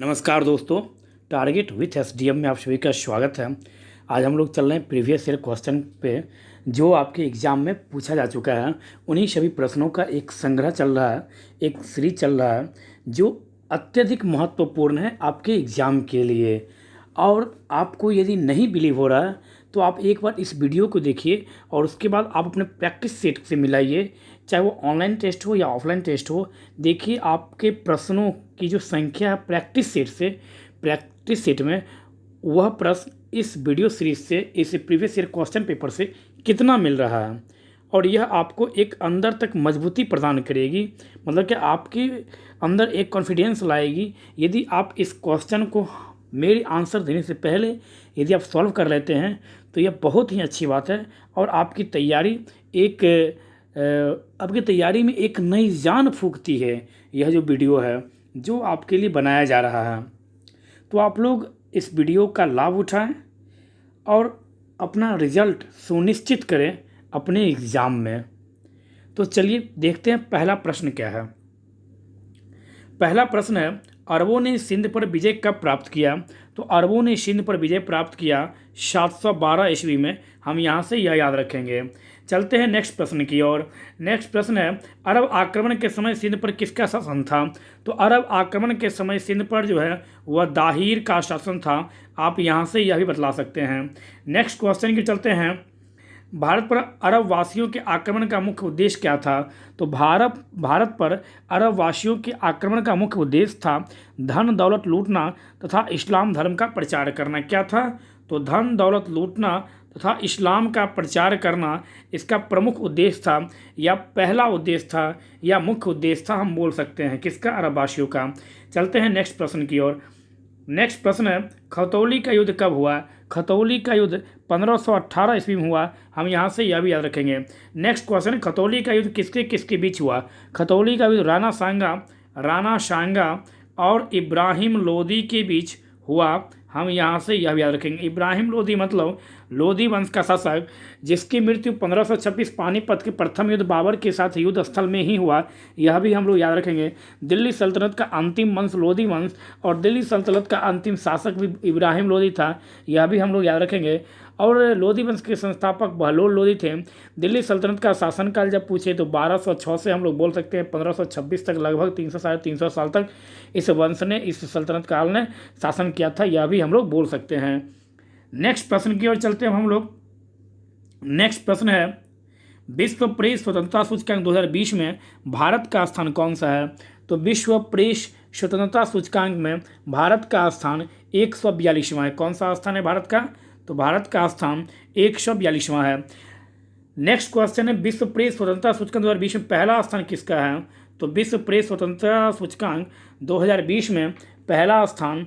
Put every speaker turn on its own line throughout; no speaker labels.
नमस्कार दोस्तों, target with SDM में आप सभी का स्वागत है। आज हम लोग चल रहे हैं प्रीवियस ईयर क्वेश्चन पे जो आपके एग्ज़ाम में पूछा जा चुका है। उन्हीं सभी प्रश्नों का एक संग्रह चल रहा है, एक सीरीज चल रहा है जो अत्यधिक महत्वपूर्ण है आपके एग्ज़ाम के लिए। और आपको यदि नहीं बिलीव हो रहा है तो आप एक बार इस वीडियो को देखिए और उसके बाद आप अपने प्रैक्टिस सेट से मिलाइए, चाहे वो ऑनलाइन टेस्ट हो या ऑफलाइन टेस्ट हो। देखिए आपके प्रश्नों की जो संख्या है प्रैक्टिस सेट में, वह प्रश्न इस वीडियो सीरीज से, इस प्रीवियस ईयर क्वेश्चन पेपर से कितना मिल रहा है। और यह आपको एक अंदर तक मजबूती प्रदान करेगी, मतलब कि आपके अंदर एक कॉन्फिडेंस लाएगी। यदि आप इस क्वेश्चन को मेरे आंसर देने से पहले यदि आप सॉल्व कर लेते हैं तो यह बहुत ही अच्छी बात है और आपकी तैयारी में एक नई जान फूंकती है। यह जो वीडियो है जो आपके लिए बनाया जा रहा है, तो आप लोग इस वीडियो का लाभ उठाएं और अपना रिजल्ट सुनिश्चित करें अपने एग्ज़ाम में। तो चलिए देखते हैं पहला प्रश्न क्या है। पहला प्रश्न है, अरबों ने सिंध पर विजय कब प्राप्त किया? तो अरबों ने सिंध पर विजय प्राप्त किया 712 ईस्वी में। हम यहाँ से यह याद रखेंगे। चलते हैं नेक्स्ट प्रश्न की ओर। नेक्स्ट प्रश्न है, अरब आक्रमण के समय सिंध पर किसका शासन था? तो अरब आक्रमण के समय सिंध पर जो है वह दाहिर का शासन था। आप यहाँ से यह भी बतला सकते हैं। नेक्स्ट क्वेश्चन की चलते हैं, भारत पर अरब वासियों के आक्रमण का मुख्य उद्देश्य क्या था? तो भारत पर अरब वासियों के आक्रमण का मुख्य उद्देश्य था धन दौलत लूटना तथा इस्लाम धर्म का प्रचार करना। क्या था? तो धन दौलत लूटना तथा इस्लाम का प्रचार करना इसका प्रमुख उद्देश्य था, या पहला उद्देश्य था, या मुख्य उद्देश्य था, हम बोल सकते हैं किसका? अरब वासियों का। चलते हैं नेक्स्ट प्रश्न की ओर। नेक्स्ट प्रश्न है, खतौली का युद्ध कब हुआ? खतौली का युद्ध 1518 ईस्वी में हुआ। हम यहाँ से यह भी याद रखेंगे। नेक्स्ट क्वेश्चन, खतौली का युद्ध किसके किसके बीच हुआ? खतौली का युद्ध राणा सांगा और इब्राहिम लोदी के बीच हुआ। हम यहाँ से यह भी याद रखेंगे। इब्राहिम लोदी मतलब लोदी वंश का शासक, जिसकी मृत्यु 1526 पानीपत के प्रथम युद्ध बाबर के साथ युद्ध स्थल में ही हुआ। यह भी हम लोग याद रखेंगे। दिल्ली सल्तनत का अंतिम वंश लोदी वंश और दिल्ली सल्तनत का अंतिम शासक भी इब्राहिम लोदी था। यह भी हम लोग याद रखेंगे। और लोदी वंश के संस्थापक बहलोल लोदी थे। दिल्ली सल्तनत का शासनकाल जब पूछे तो 1206 से हम लोग बोल सकते हैं 1526 तक, लगभग 300-350 साल तक इस वंश ने, इस सल्तनत काल ने शासन किया था। यह भी हम लोग बोल सकते हैं। नेक्स्ट प्रश्न की ओर चलते हैं हम लोग। नेक्स्ट प्रश्न है, विश्व प्रेस स्वतंत्रता सूचकांक 2020 में भारत का स्थान कौन सा है? तो विश्व प्रेस स्वतंत्रता सूचकांक में भारत का स्थान 142वां है। कौन सा स्थान है भारत का? तो भारत का स्थान 142वां है। नेक्स्ट क्वेश्चन है, विश्व प्रेस स्वतंत्रता सूचकांक 2020 में पहला स्थान किसका है? तो विश्व प्रेस स्वतंत्रता सूचकांक 2020 में पहला स्थान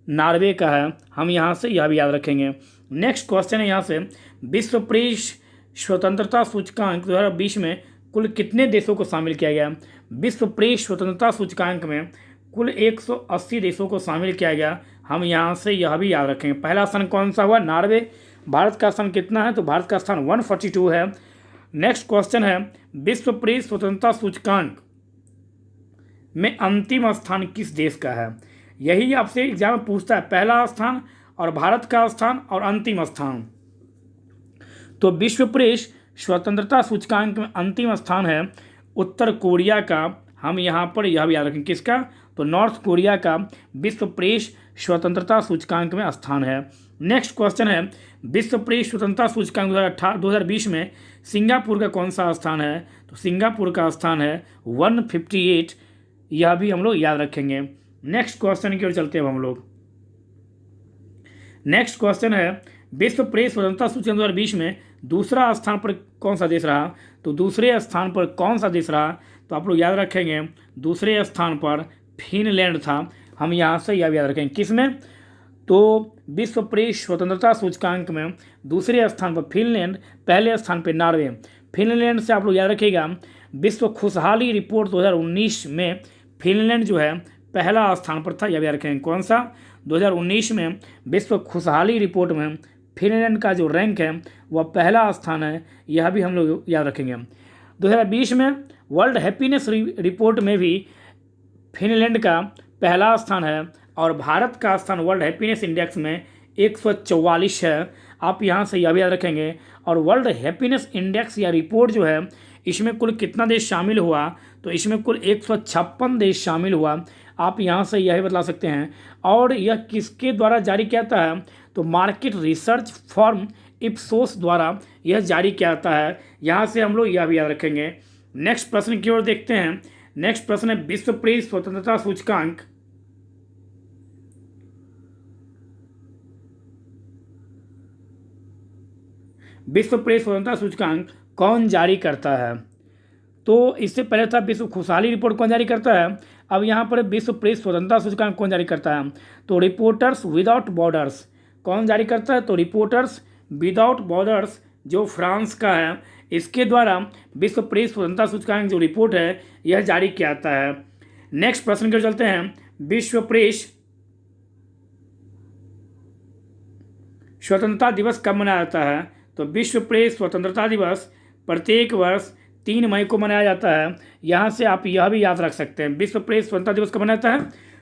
नॉर्वे का है। हम यहाँ से यह भी याद रखेंगे। नेक्स्ट क्वेश्चन है यहाँ से, विश्व प्रेस स्वतंत्रता सूचकांक 2020 में कुल कितने देशों को शामिल किया गया? विश्व प्रेस स्वतंत्रता सूचकांक में कुल 180 देशों को शामिल किया गया। हम यहाँ से यह भी याद रखेंगे। पहला स्थान कौन सा हुआ? नॉर्वे। भारत का स्थान कितना है? तो भारत का स्थान 142 है। नेक्स्ट क्वेश्चन है, विश्व प्रेस स्वतंत्रता सूचकांक में अंतिम स्थान किस देश का है? यही आपसे एग्जाम में पूछता है, पहला स्थान और भारत का स्थान और अंतिम स्थान। तो विश्व प्रेस स्वतंत्रता सूचकांक में अंतिम स्थान है उत्तर कोरिया का। हम यहाँ पर यह भी याद रखें, किसका? तो नॉर्थ कोरिया का विश्व प्रेस स्वतंत्रता सूचकांक में स्थान है। नेक्स्ट क्वेश्चन है, विश्व प्रेस स्वतंत्रता सूचकांक 2020 में सिंगापुर का कौन सा स्थान है? तो सिंगापुर का स्थान है 158। यह भी हम लोग याद रखेंगे। नेक्स्ट क्वेश्चन की ओर चलते हैं हम लोग। नेक्स्ट क्वेश्चन है, विश्व प्रेस स्वतंत्रता सूचकांक 2020 में दूसरा स्थान पर कौन सा देश रहा? तो दूसरे स्थान पर कौन सा देश रहा? तो आप लोग याद रखेंगे, दूसरे स्थान पर फिनलैंड था। हम यहाँ से यह याद रखेंगे। किस में? तो विश्व प्रेस स्वतंत्रता सूचकांक में दूसरे स्थान पर फिनलैंड, पहले स्थान पर नॉर्वे। फिनलैंड से आप लोग याद रखिएगा, विश्व खुशहाली रिपोर्ट 2019 में फिनलैंड जो है पहला स्थान पर था। यह याद रखेंगे। कौन सा? 2019 में विश्व खुशहाली रिपोर्ट में फिनलैंड का जो रैंक है वह पहला स्थान है। यह भी हम लोग याद रखेंगे। 2020 में वर्ल्ड हैप्पीनेस रिपोर्ट में भी फिनलैंड का पहला स्थान है और भारत का स्थान वर्ल्ड हैप्पीनेस इंडेक्स में 144 है। आप यहाँ से यह भी याद रखेंगे। और वर्ल्ड हैप्पीनेस इंडेक्स या रिपोर्ट जो है, इसमें कुल कितना देश शामिल हुआ, तो इसमें कुल 156 देश शामिल हुआ। आप यहाँ से यह बता सकते हैं। और यह किसके द्वारा जारी किया जाता है, तो मार्केट रिसर्च फर्म इप्सोस द्वारा यह जारी किया जाता है। यहाँ से हम लोग यह भी याद रखेंगे। नेक्स्ट प्रश्न की ओर देखते हैं। नेक्स्ट प्रश्न है विश्व प्रेस स्वतंत्रता सूचकांक विश्व प्रेस स्वतंत्रता सूचकांक कौन जारी करता है। तो इससे पहले था विश्व खुशहाली रिपोर्ट कौन जारी करता है। अब यहाँ पर विश्व प्रेस स्वतंत्रता सूचकांक कौन जारी करता है, तो रिपोर्टर्स विदाउट बॉर्डर्स कौन जारी करता है, तो रिपोर्टर्स विदाउट बॉर्डर्स जो फ्रांस का है, इसके द्वारा विश्व प्रेस स्वतंत्रता सूचकांक जो रिपोर्ट है यह जारी किया जाता है। नेक्स्ट प्रश्न की ओर चलते हैं। विश्व प्रेस स्वतंत्रता दिवस कब मनाया जाता है, तो विश्व प्रेस स्वतंत्रता दिवस प्रत्येक वर्ष 3 मई को मनाया जाता है। यहाँ से आप यह भी याद रख सकते हैं, विश्व प्रेस स्वतंत्रता दिवस कब मनाया जाता है,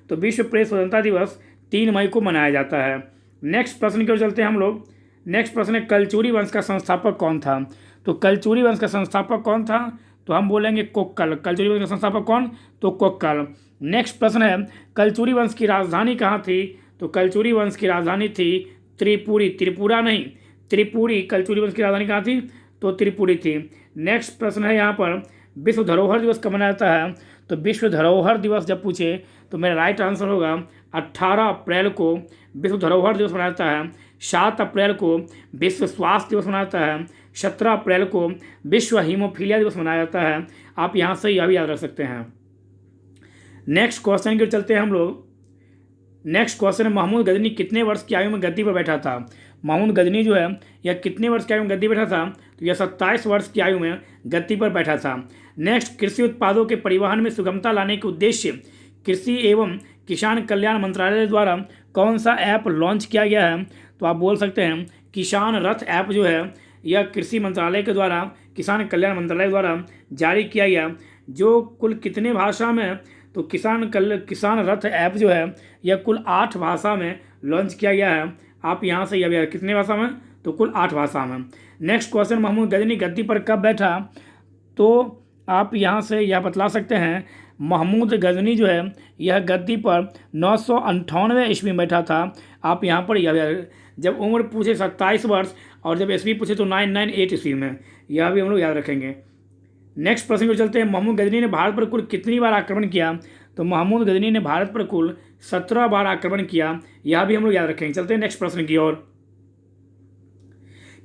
तो विश्व प्रेस स्वतंत्रता दिवस 3 मई को मनाया जाता है। नेक्स्ट प्रश्न की ओर चलते हैं हम लोग। नेक्स्ट प्रश्न है कलचुरी वंश का संस्थापक कौन था, तो कलचुरी वंश का संस्थापक कौन था, तो हम बोलेंगे कोक्कल। कलचुरी वंश का संस्थापक कौन, तो कोक्कल। नेक्स्ट प्रश्न है कलचुरी वंश की राजधानी कहाँ थी, तो कलचुरी वंश की राजधानी थी त्रिपुरी, त्रिपुरा नहीं, त्रिपुरी। कलचुरी वंश की राजधानी कहाँ थी, तो त्रिपुरी थी। नेक्स्ट प्रश्न है यहाँ पर विश्व धरोहर दिवस कब मनाया जाता है, तो विश्व धरोहर दिवस जब पूछे तो मेरा राइट आंसर होगा 18 अप्रैल को विश्व धरोहर दिवस मनाया जाता है। 7 अप्रैल को विश्व स्वास्थ्य दिवस मनाया जाता है। 17 अप्रैल को विश्व हीमोफीलिया दिवस मनाया जाता है। आप यहाँ से यह भी याद रख सकते हैं। नेक्स्ट क्वेश्चन की ओर चलते हैं हम लोग। नेक्स्ट क्वेश्चन है महमूद गजनी कितने वर्ष की आयु में गद्दी पर बैठा था। महमूद गजनी जो है यह कितने वर्ष की आयु में गद्दी पर बैठा था, तो यह 27 वर्ष की आयु में गद्दी पर बैठा था। नेक्स्ट कृषि उत्पादों के परिवहन में सुगमता लाने के उद्देश्य कृषि एवं किसान कल्याण मंत्रालय द्वारा कौन सा ऐप लॉन्च किया गया है, तो आप बोल सकते हैं किसान रथ ऐप जो है यह कृषि मंत्रालय के द्वारा किसान कल्याण मंत्रालय द्वारा जारी किया गया, जो कुल कितने भाषा में, तो किसान रथ ऐप जो है यह कुल 8 भाषा में लॉन्च किया गया है। आप यहाँ से यह कितने भाषा में, तो कुल 8 भाषा में। नेक्स्ट क्वेश्चन महमूद गजनी गद्दी पर कब बैठा, तो आप यहाँ से यह बतला सकते हैं महमूद गजनी जो है यह गद्दी पर 998 ईस्वी में बैठा था। आप यहाँ पर यह जब उम्र पूछे 27 वर्ष और जब ईस्वी पूछे तो 998 ईस्वी में, यह भी हम लोग याद रखेंगे। नेक्स्ट प्रश्न को चलते हैं। महमूद गजनी ने भारत पर कुल कितनी बार आक्रमण किया, तो महमूद गजनी ने भारत पर कुल 17 बार आक्रमण किया, यह भी हम लोग याद रखेंगे। चलते हैं नेक्स्ट प्रश्न की ओर।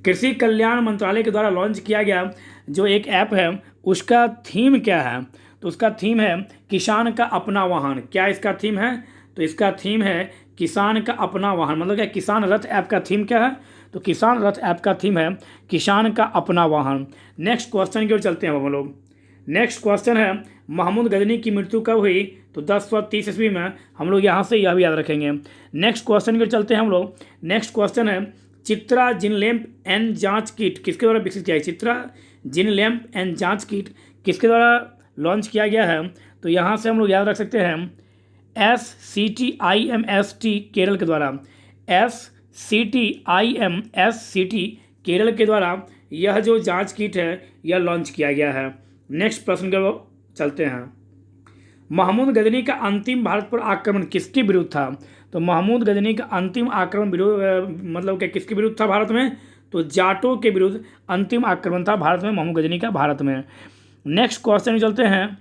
कृषि कल्याण मंत्रालय के द्वारा लॉन्च किया गया जो एक ऐप है उसका थीम क्या है, तो उसका थीम है किसान का अपना वाहन। क्या इसका थीम है, तो इसका थीम है किसान का अपना वाहन। मतलब क्या किसान रथ ऐप का थीम क्या है, तो किसान रथ ऐप का थीम है किसान का अपना वाहन। नेक्स्ट क्वेश्चन की ओर चलते हैं हम लोग। नेक्स्ट क्वेश्चन है महमूद गजनी की मृत्यु कब हुई, तो 1030 ईस्वी में। हम लोग यहाँ से यह भी याद रखेंगे। नेक्स्ट क्वेश्चन की ओर चलते हैं हम लोग। नेक्स्ट क्वेश्चन है चित्रा जिनलैम्प एंड जांच किट किसके द्वारा विकसित किया है। चित्रा जिनलैम्प एंड जांच किट किसके द्वारा लॉन्च किया गया है, तो यहाँ से हम लोग याद रख सकते हैं SCTIMST केरल के द्वारा। SCTIMSCT केरल के द्वारा यह जो जांच किट है यह लॉन्च किया गया है। नेक्स्ट प्रश्न के चलते हैं। महमूद गजनी का अंतिम भारत पर आक्रमण किसके विरुद्ध था, तो महमूद गजनी का अंतिम आक्रमण मतलब क्या किसके विरुद्ध था भारत में, तो जाटों के विरुद्ध अंतिम आक्रमण था भारत में महमूद गजनी का भारत में। नेक्स्ट क्वेश्चन चलते हैं।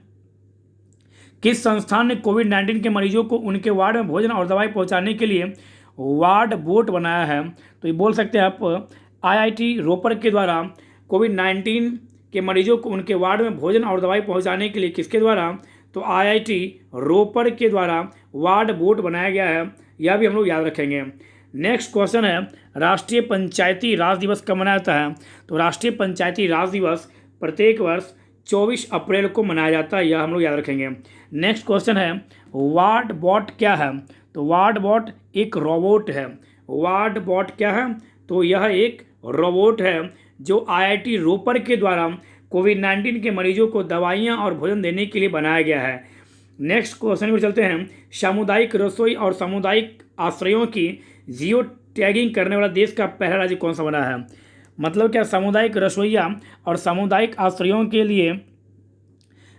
किस संस्थान ने कोविड-19 के मरीजों को उनके वार्ड में भोजन और दवाई पहुंचाने के लिए वार्ड बोट बनाया है, तो ये बोल सकते हैं आप IIT रोपर के द्वारा कोविड-19 के मरीजों को उनके वार्ड में भोजन और दवाई पहुंचाने के लिए किसके द्वारा, तो IIT रोपर के द्वारा वार्ड बोट बनाया गया है, यह भी हम लोग याद रखेंगे। नेक्स्ट क्वेश्चन है राष्ट्रीय पंचायती राज दिवस कब मनाया जाता है, तो राष्ट्रीय पंचायती राज दिवस प्रत्येक वर्ष 24 अप्रैल को मनाया जाता है, यह हम लोग याद रखेंगे। नेक्स्ट क्वेश्चन है वार्ड बॉट क्या है, तो वार्ड बॉट एक रोबोट है। वार्ड बॉट क्या है, तो यह एक रोबोट है जो IIT रोपर के द्वारा कोविड-19 के मरीजों को दवाइयाँ और भोजन देने के लिए बनाया गया है। नेक्स्ट क्वेश्चन पर चलते हैं। सामुदायिक रसोई और सामुदायिक आश्रयों की जियो टैगिंग करने वाला देश का पहला राज्य कौन सा बना है? मतलब क्या सामुदायिक रसोइया और सामुदायिक आश्रयों के लिए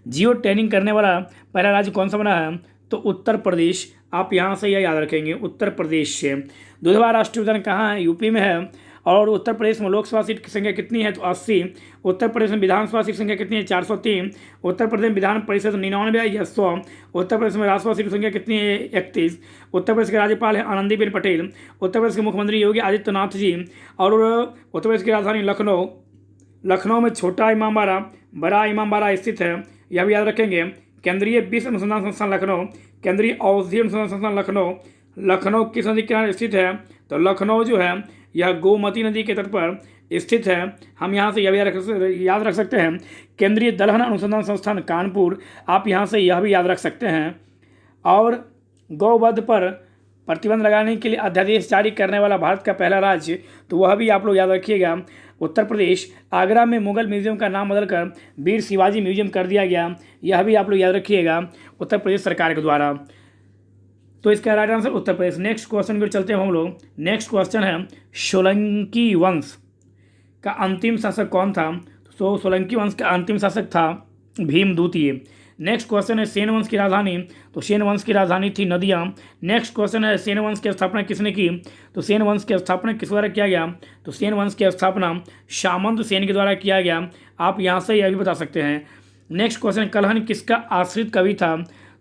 जियो टैगिंग करने वाला पहला राज्य कौन सा बना है? तो उत्तर प्रदेश। आप यहाँ से यह याद रखेंगे, उत्तर प्रदेश से। दुधवा राष्ट्रीय उद्यान कहाँ है? यूपी में है। और उत्तर प्रदेश में लोकसभा सीट की संख्या कितनी है? तो 80। उत्तर प्रदेश में विधानसभा सीट की संख्या कितनी है? 403। उत्तर प्रदेश में विधान परिषद 99 या 100। उत्तर प्रदेश में राज्यसभा सीट की संख्या कितनी है? 31। उत्तर प्रदेश के राज्यपाल हैं आनंदीबेन पटेल। उत्तर प्रदेश के मुख्यमंत्री योगी आदित्यनाथ जी। और उत्तर प्रदेश की राजधानी लखनऊ। लखनऊ में छोटा इमामबाड़ा, बड़ा इमामबाड़ा स्थित है, यह भी याद रखेंगे। केंद्रीय विश्व अनुसंधान संस्थान लखनऊ, केंद्रीय औषधि अनुसंधान संस्थान लखनऊ। लखनऊ किस नदी के किनारे स्थित है? तो लखनऊ जो है यह गोमती नदी के तट पर स्थित है। हम यहाँ से यह भी याद रख सकते हैं, केंद्रीय दलहन अनुसंधान संस्थान कानपुर। आप यहाँ से यह भी याद रख सकते हैं। और गौवध पर प्रतिबंध लगाने के लिए अध्यादेश जारी करने वाला भारत का पहला राज्य, तो वह भी आप लोग याद रखिएगा, उत्तर प्रदेश। आगरा में मुगल म्यूजियम का नाम बदलकर वीर शिवाजी म्यूजियम कर दिया गया, यह भी आप लोग याद रखिएगा, उत्तर प्रदेश सरकार के द्वारा। तो इसका right answer Uttar Pradesh. Next question पर चलते हैं हम लोग। नेक्स्ट क्वेश्चन है, सोलंकी वंश का अंतिम शासक कौन था? तो सोलंकी वंश का अंतिम शासक था भीम द्वितीय। नेक्स्ट क्वेश्चन है, सेन वंश की राजधानी? तो सेन वंश की राजधानी थी नदिया। नेक्स्ट क्वेश्चन है, सेन वंश की स्थापना किसने की? तो सेन वंश की स्थापना किस द्वारा किया गया? तो सेन वंश की स्थापना सामंत सेन के द्वारा किया गया। आप यहाँ से यह भी बता सकते हैं। नेक्स्ट क्वेश्चन, कलहन किसका आश्रित कवि था?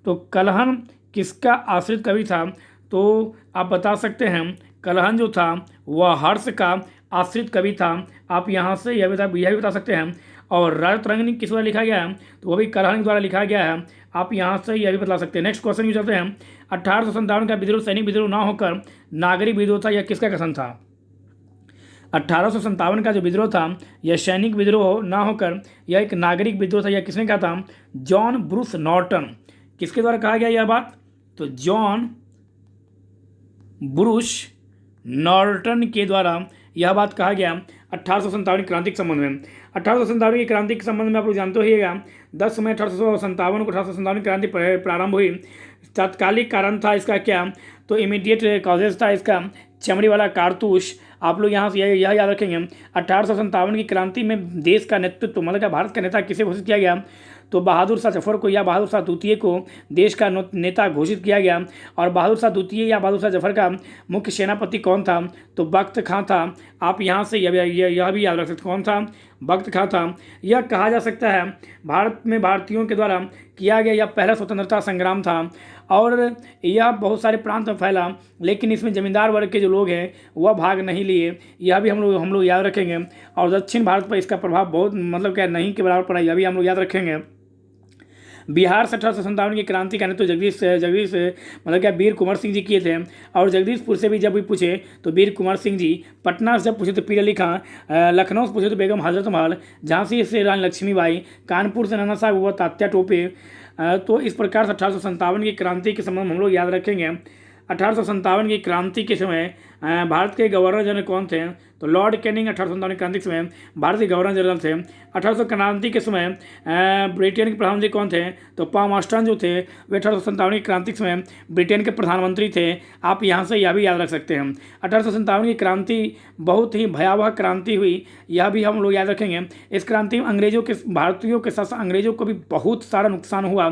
तो कलहन किसका आश्रित कवि था? तो आप बता सकते हैं, कलहन जो था वह हर्ष का आश्रित कवि था। आप यहाँ से यह भी बता सकते हैं। और राजतरंगिणी किस द्वारा लिखा गया है? तो वो भी कलहन के द्वारा लिखा गया है। आप यहाँ से यह भी बता सकते हैं। नेक्स्ट क्वेश्चन भी चलते हैं। 1857 का विद्रोह सैनिक विद्रोह ना होकर नागरिक विद्रोह था, यह किसका कथन था? 1857 का जो विद्रोह था यह सैनिक विद्रोह ना होकर यह एक नागरिक विद्रोह था, यह किसने कहा था? John Bruce Norton. किसके द्वारा कहा गया यह बात? तो जॉन ब्रूस नॉर्टन के द्वारा यह बात कहा गया 1857 की क्रांति के संबंध में। 1857 की क्रांति के संबंध में आप लोग जानते होइएगा, 10 मई 1857 को 1857 की क्रांति प्रारंभ हुई। तात्कालिक कारण था इसका क्या? तो इमीडिएट कॉजेज था इसका चमड़ी वाला कारतूस। आप लोग यहाँ से यह याद रखेंगे। 1857 की क्रांति में देश का नेतृत्व, मतलब भारत का नेता किसे घोषित किया गया? तो बहादुर शाह जफर को या बहादुर शाह द्वितीय को देश का नेता घोषित किया गया। और बहादुर शाह द्वितीय या बहादुर शाह जफर का मुख्य सेनापति कौन था? तो बख्त खां था। आप यहाँ से यह भी याद रख सकते, कौन था? बख्त खां था। यह कहा जा सकता है भारत में भारतीयों के द्वारा किया गया यह पहला स्वतंत्रता संग्राम था। और यह बहुत सारे प्रांत में फैला, लेकिन इसमें जमींदार वर्ग के जो लोग हैं वह भाग नहीं लिए, यह भी हम लोग याद रखेंगे। और दक्षिण भारत पर इसका प्रभाव बहुत मतलब क्या नहीं के बराबर पड़ा, यह भी हम लोग याद रखेंगे। बिहार से 1857 की क्रांति का नेतृत्व जगदीश मतलब क्या वीर कुंवर सिंह जी किए थे। और जगदीशपुर से भी जब भी पूछे तो वीर कुंवर सिंह जी, पटना से जब पूछे तो पीर अली खां, लखनऊ से पूछे तो बेगम हजरत महल, झांसी से रानी लक्ष्मीबाई, कानपुर से नाना साहब हुआ तात्या टोपे। तो इस प्रकार से 1857 की क्रांति के संबंध में हम लोग याद रखेंगे। 1857 की क्रांति के समय भारत के गवर्नर जनरल कौन थे? तो लॉर्ड कैनिंग 1857 क्रांति के समय भारत के गवर्नर जनरल थे। 1800 क्रांति के समय ब्रिटेन के प्रधानमंत्री कौन थे? तो पामस्टन जो थे वे 1857 की क्रांति के समय ब्रिटेन के प्रधानमंत्री थे। आप यहाँ से यह भी याद रख सकते हैं। 1857 की क्रांति बहुत ही भयावह क्रांति हुई, यह भी हम लोग याद रखेंगे। इस क्रांति में भारतीयों के साथ अंग्रेजों को भी बहुत सारा नुकसान हुआ,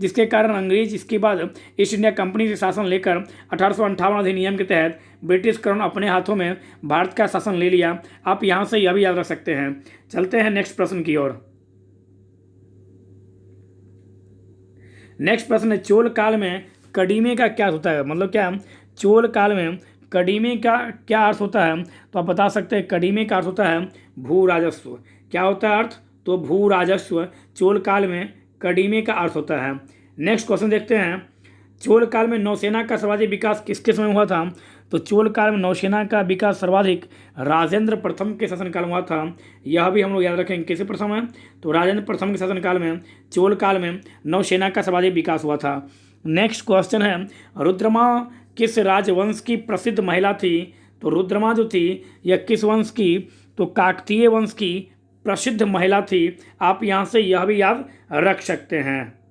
जिसके कारण अंग्रेज इसके बाद ईस्ट इंडिया कंपनी से शासन लेकर 1858 अधिनियम के तहत ब्रिटिश क्राउन अपने हाथों में भारत का शासन ले लिया। आप यहाँ से यह भी याद रख सकते हैं। चलते हैं नेक्स्ट प्रश्न की ओर। नेक्स्ट प्रश्न है, चोल काल में कड़ीमे का क्या होता है? मतलब क्या चोल काल में कड़ीमे का क्या अर्थ होता है? तो आप बता सकते हैं, कड़ीमे का अर्थ होता है भू राजस्व। क्या होता है अर्थ? तो भू राजस्व चोल काल में कड़ीमे का अर्थ होता है। नेक्स्ट क्वेश्चन देखते हैं, चोल काल में नौसेना का सर्वाधिक विकास किसके समय हुआ था? तो चोल काल में नौसेना का विकास सर्वाधिक राजेंद्र प्रथम के शासनकाल में हुआ था। यह भी हम लोग याद रखेंगे, किसे प्रथम है? तो राजेंद्र प्रथम के शासनकाल में चोल काल में नौसेना का सर्वाधिक विकास हुआ था। नेक्स्ट क्वेश्चन है, रुद्रमा किस राजवंश की प्रसिद्ध महिला थी? तो रुद्रमा जो थी यह किस वंश की? तो काकतीय वंश की प्रसिद्ध महिला थी। आप यहाँ से यह भी याद रख सकते हैं।